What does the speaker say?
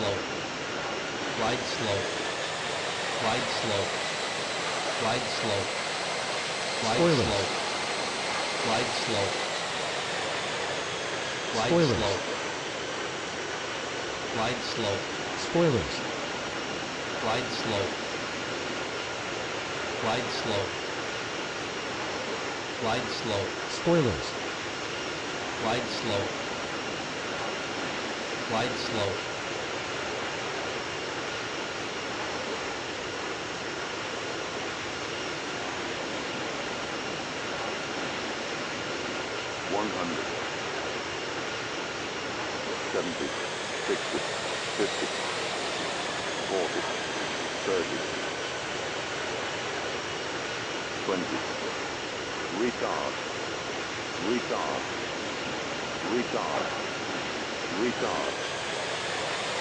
slope, wide slope, wide slope, wide slope, wide Spoilers. slope, wide slope, wide Spoilers. slope, wide slope, Spoilers. wide slope, wide slope, wide slope, Spoilers. wide slope, wide slope, 100, 70, 60, 50, 40, 30, 20, retard, retard, retard, retard.